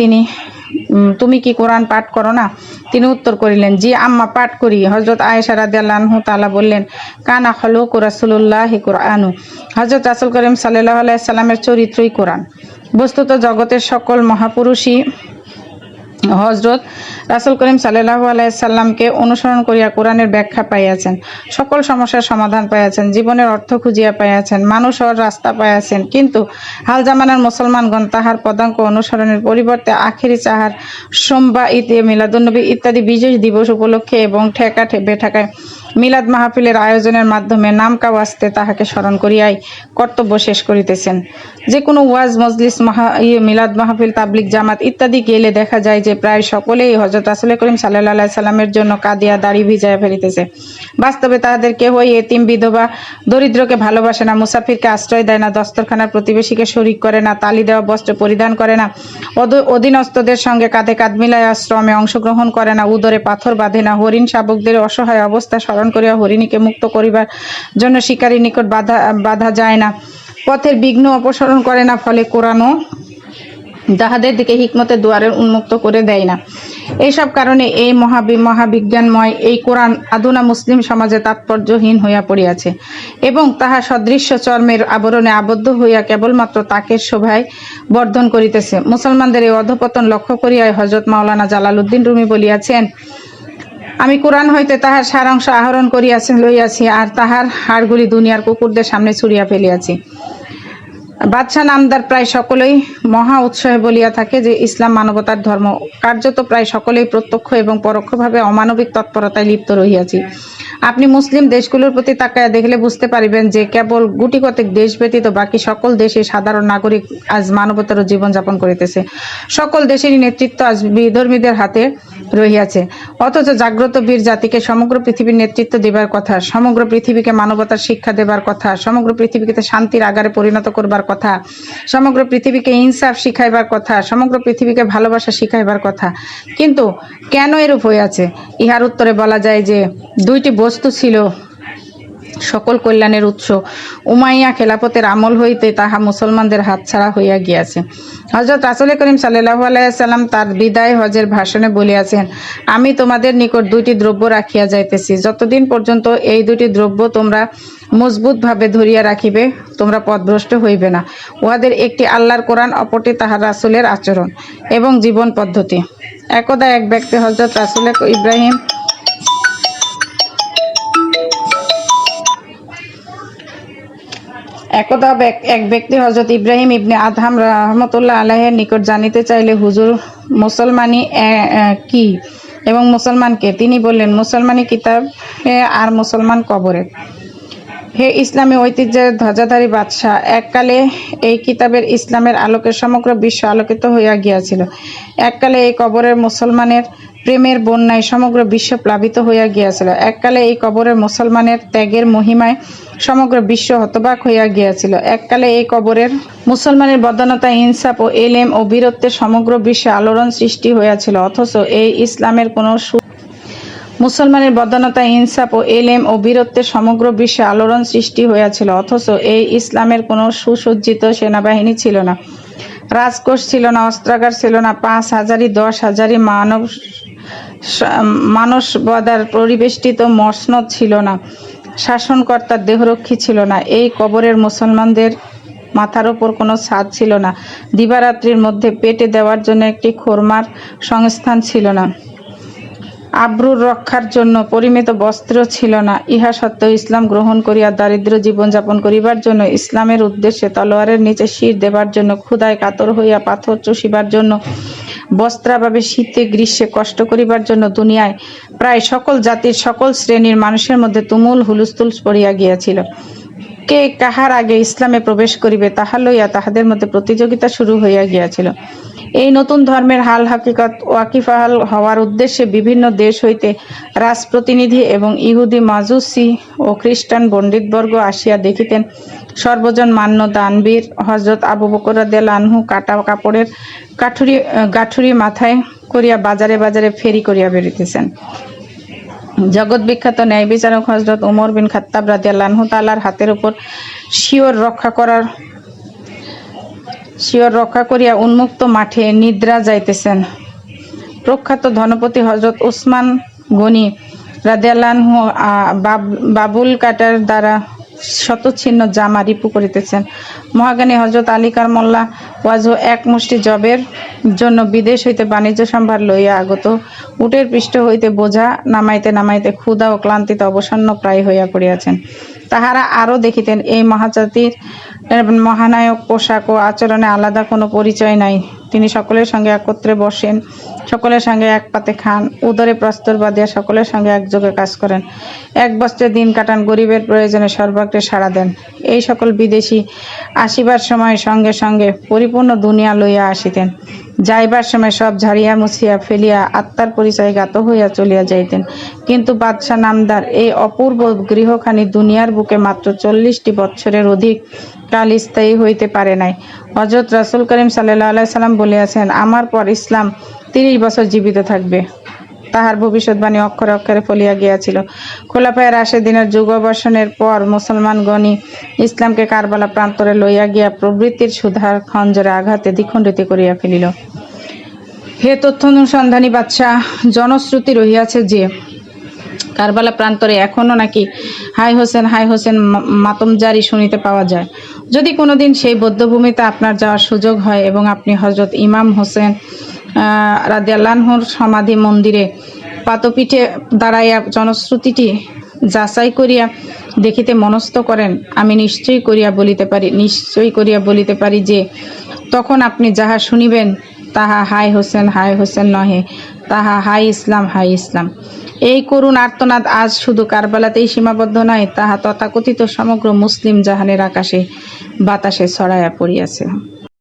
তুমি কি কোরআন পাঠ করো না? তিনি উত্তর করিলেন, জি আম্মা, পাঠ করি। হযরত আয়েশা রাদিয়াল্লাহু তাআলা বললেন, কানা খালুকু রাসূলুল্লাহি কুরআনু, হযরত রাসূল করিম সাল্লাল্লাহু আলাইহি সাল্লামের চরিত্রই কোরআন। বস্তুত জগতের সকল মহাপুরুষই হযরত রাসূল করিম সাল্লাল্লাহু আলাইহি সাল্লামকে অনুসরণ করিয়া কোরআনের ব্যাখ্যা পাইয়াছেন, সকল সমস্যার সমাধান পাইয়াছেন, জীবনের অর্থ খুঁজিয়া পাইয়াছেন, মানুষ হওয়ার রাস্তা পাইয়াছেন। কিন্তু হাল জামানার মুসলমানগণ তাহার পদাঙ্ক অনুসরণের পরিবর্তে আখেরি চাহার, সোমবার, ঈদে মিলাদুন্নবী ইত্যাদি বিশেষ দিবস উপলক্ষে এবং বেঠাকায় মিলাদ মাহফিলের আয়োজনের মাধ্যমে নামকা ওয়াস্তে তাহাকে স্মরণ করিয়াই কর্তব্য শেষ করিতেছেন। যে কোনো ওয়াজ মজলিস মিলাদ মাহফিল তাবলিগ জামাত ইত্যাদি গেলে দেখা যায় যে প্রায় সকলেই হযরত রাসূল করিম সাল্লাল্লাহু আলাইহি সাল্লামের জন্য কাঁদিয়া দাড়ি ভিজাইয়া ফেলিতেছে। বাস্তবে তাহাদের কেহই এতিম বিধবা দরিদ্রকে ভালোবাসে না, মুসাফিরকে আশ্রয় দেয় না, দস্তরখানার প্রতিবেশীকে শরীক করে না, তালি দেওয়া বস্ত্র পরিধান করে না, অধীনস্থদের সঙ্গে কাঁধে কাঁধ মিলাইয়া শ্রমে অংশগ্রহণ করে না, উদরে পাথর বাঁধে না, হরিণ শাবকদের অসহায় অবস্থা স্মরণ করিয়া হরিণীকে মুক্ত করিবার জন্য শিকারীর নিকট বাধা যায় না, পথের বিঘ্ন অপসারণ করে না, ফলে কোরআনও তাহাদের দিকে হিকমতের দুয়ারের উন্মুক্ত করে দেয় না। এইসব কারণে এই মহাবিজ্ঞানময় এই কোরআন আধুনা মুসলিম সমাজে তাৎপর্যহীন হইয়া পড়িয়াছে এবং তাহা সদৃশ্য চর্মের আবরণে আবদ্ধ হইয়া কেবলমাত্র তাকের শোভায় বর্ধন করিতেছে। মুসলমানদের এই অধঃপতন লক্ষ্য করিয়াই হযরত মাওলানা জালালউদ্দিন রুমি বলিয়াছেন, আমি কোরআন হইতে তাহার সারাংশ আহরণ লইয়াছি আর তাহার হাড়গুলি দুনিয়ার কুকুরদের সামনে ছুড়িয়া ফেলিয়াছি। বাদশাহ নামদার প্রায় সকলেই মহা উৎসাহে বলিয়া থাকে যে ইসলাম মানবতার ধর্ম। কার্যত প্রায় সকলেই প্রত্যক্ষ এবং পরোক্ষভাবে অমানবিক তৎপরতায় লিপ্ত রহিয়াছি। আপনি মুসলিম দেশগুলোর প্রতি তাকাইয়া দেখলে বুঝতে পারিবেন যে কেবল গুটিকতক দেশ ব্যতীত বাকি সকল দেশে সাধারণ নাগরিক আজ মানবতার জীবনযাপন করিতেছে। সকল দেশেরই নেতৃত্ব আজ বিধর্মীদের হাতে রহিয়াছে, অথচ জাগ্রত বীর জাতিকে সমগ্র পৃথিবীর নেতৃত্ব দেবার কথা, সমগ্র পৃথিবীকে মানবতার শিক্ষা দেবার কথা, সমগ্র পৃথিবীকে শান্তির আগারে পরিণত করবার কথা, সমগ্র পৃথিবীকে ইনসাফ শিখাইবার কথা, সমগ্র পৃথিবীকে ভালোবাসা শিখাইবার কথা। কিন্তু কেন এরূপ হইয়াছে? ইহার উত্তরে বলা যায় যে দুইটি বস্তু ছিল সকল কল্যাণের উৎস। উমাইয়া খেলাফতের আমল হইতে তাহা মুসলমানদের হাতছাড়া হইয়া গিয়াছে। হযরত রাসূল করিম সাল্লাল্লাহু আলাইহি সাল্লাম তার বিদায় হজের ভাষণে বলিয়াছেন, আমি তোমাদের নিকট দুইটি দ্রব্য রাখিয়া যাইতেছি, যতদিন পর্যন্ত এই দুইটি দ্রব্য তোমরা মজবুতভাবে ধরিয়া রাখিবে তোমরা পথভ্রষ্ট হইবে না। উহাদের একটি আল্লাহর কোরআন, অপরটি তাহার রাসূলের আচরণ এবং জীবন পদ্ধতি। একদা এক ব্যক্তি হযরত রাসূল ইব্রাহিম ইবনে আদহাম রাহমাতুল্লাহ আলাইহির নিকট জানিতে চাইলে, হুজুর মুসলমানি কি এবং মুসলমানকে? তিনি বললেন, মুসলমানি কিতাব আর মুসলমান কবরে। হে ইসলামী ঐতিহ্যের ধ্বজাধারী বাদশাহ, এককালে এই কিতাবের ইসলামের আলোকে সমগ্র বিশ্ব আলোকিত হইয়া গিয়াছিল। এককালে এই কবরের মুসলমানের প্রেমের বন্যায় সমগ্র বিশ্ব প্লাবিত হইয়া গিয়াছিল। এককালে এই কবরের মুসলমানের ত্যাগের মহিমায় সমগ্র বিশ্ব হতবাক হইয়া গিয়াছিল। এককালে এই কবরের মুসলমানের বদান্যতা, ইনসাফ ও এলেম ও বীরত্বে সমগ্র বিশ্বে আলোড়ন সৃষ্টি হইয়াছিল, অথচ এই ইসলামের কোন মুসলমানের বদান্যতা, ইনসাফ ও এলেম ও বীরত্বে সমগ্র বিশ্বে আলোড়ন সৃষ্টি হইয়াছিল, অথচ এই ইসলামের কোনো সুসজ্জিত সেনাবাহিনী ছিল না, রাজকোষ ছিল না, অস্ত্রাগার ছিল না, 5,000 10,000 মানসবদার পরিবেষ্টিত মসনদ ছিল না, শাসনকর্তার দেহরক্ষী ছিল না। এই কবরের মুসলমানদের মাথার ওপর কোনো ছাদ ছিল না, দিবারাত্রির মধ্যে পেটে দেওয়ার জন্য একটি খোরমার সংস্থান ছিল না, আব্রুর রক্ষার জন্য পরিমিত বস্ত্র ছিল না। ইহা সত্ত্বেও ইসলাম গ্রহণ করিয়া দারিদ্র্য জীবনযাপন করিবার জন্য, ইসলামের উদ্দেশ্যে তলোয়ারের নিচে শির দেবার জন্য, ক্ষুধায় কাতর হইয়া পাথর চষিবার জন্য, বস্ত্রাভাবে শীতে গ্রীষ্মে কষ্ট করিবার জন্য দুনিয়ায় প্রায় সকল জাতির সকল শ্রেণীর মানুষের মধ্যে তুমুল হুলস্থুল পড়িয়া গিয়াছিল। কে কাহার আগে ইসলামে প্রবেশ করিবে তাহা লইয়া তাহাদের মধ্যে প্রতিযোগিতা শুরু হইয়া গিয়াছিল। এই নতুন ধর্মের হাল হাকিকত ওয়াকিফাহাল হওয়ার উদ্দেশ্যে বিভিন্ন দেশ হইতে রাজপ্রতিনিধি এবং ইহুদি, মাজুসি ও খ্রিস্টান পণ্ডিতবর্গ আসিয়া দেখিতেন সর্বজন মান্য দানবীর হযরত আবু বকর রাদিয়াল্লাহু আনহু কাটা কাপড়ের গাঠুরি মাথায় করিয়া বাজারে বাজারে ফেরি করিয়া বেরিতেছেন। জগৎ বিখ্যাত ন্যায় বিচারক হযরত ওমর বিন খাত্তাব রাদিয়াল্লাহু আনহু তাআলার হাতের উপর শিওর রক্ষা করিয়া উন্মুক্ত মাঠে নিদ্রা যাইতেছেন। প্রখ্যাত ধনপতি হযরত উসমান গনি রাদিয়াল্লাহু আনহু বাবুল কাটার দ্বারা শতচ্ছিন্ন জামা রিপু করিতেছেন। মহাজ্ঞানী হযরত আলী কারমুল্লাহ ওয়াজহ এক মুষ্টি জবের জন্য বিদেশ হইতে বাণিজ্য সম্ভার লইয়া আগত, উটের পৃষ্ঠ হইতে বোঝা নামাইতে নামাইতে ক্ষুধা ও ক্লান্তিতে অবসন্ন প্রায় হইয়া পড়িয়াছেন। তাহারা আরও দেখিতেন এই মহাজাতির মহানায়ক পোশাক ও আচরণে আলাদা কোনো পরিচয় নাই। তিনি সকলের সঙ্গে একত্রে বসেন, সকলের সঙ্গে এক পাতে খান, উদরে প্রস্তর বাঁধিয়া সকলের সঙ্গে একযোগে কাজ করেন, এক বস্ত্রে দিন কাটান, গরিবের প্রয়োজনে সর্বাগ্রে সাড়া দেন। এই সকল বিদেশী আসিবার সময় সঙ্গে সঙ্গে পরিপূর্ণ দুনিয়া লইয়া আসিতেন, যাইবার সময় সব ঝাড়িয়া মুছিয়া ফেলিয়া আত্মার পরিচয় জ্ঞাত হইয়া চলিয়া যাইতেন। কিন্তু বাদশাহ নামদার এই অপূর্ব গৃহখানি দুনিয়ার বুকে মাত্র 40টি বৎসরের অধিক কাল স্থায়ী হইতে পারে নাই। হযরত রাসূল করিম সাল্লাল্লাহু আলাইহি সাল্লাম বলিয়াছেন, আমার পর ইসলাম 30 বছর জীবিত থাকবে। তাহার ভবিষ্যৎবাণী অক্ষরে অক্ষরে ফলিয়া গিয়াছিল। খোলাফায়ে রাশেদিনের যুগবর্ষণের পর মুসলমানগণই ইসলামকে কারবালা প্রান্তরে লইয়া গিয়া প্রবৃত্তির সুধার খঞ্জরে আঘাতে দ্বিখণ্ডিত করিয়া ফেলিল। হে তথ্যানুসন্ধানী বাদশাহ, জনশ্রুতি রহিয়াছে যে কারবালা প্রান্তরে এখনো নাকি হাই হোসেন মাতমজারি শুনিতে পাওয়া যায়। যদি কোনোদিন সেই বধ্যভূমিতে আপনার যাওয়ার সুযোগ হয় এবং আপনি হযরত ইমাম হোসেন রাদিয়াল্লাহু আনহুর সমাধি মন্দিরে পাদপীঠে দাঁড়াইয়া জনশ্রুতিটি যাচাই করিয়া দেখিতে মনস্থ করেন, আমি নিশ্চয় করিয়া বলিতে পারি যে তখন আপনি যাহা শুনিবেন তাহা হাই হোসেন নহে, তাহা হাই ইসলাম। এই করুণ আর্তনাদ আজ শুধু কারবালাতেই সীমাবদ্ধ নয়, তাহা তথাকথিত সমগ্র মুসলিম জাহানের আকাশে বাতাসে ছড়াইয়া পড়িয়াছে।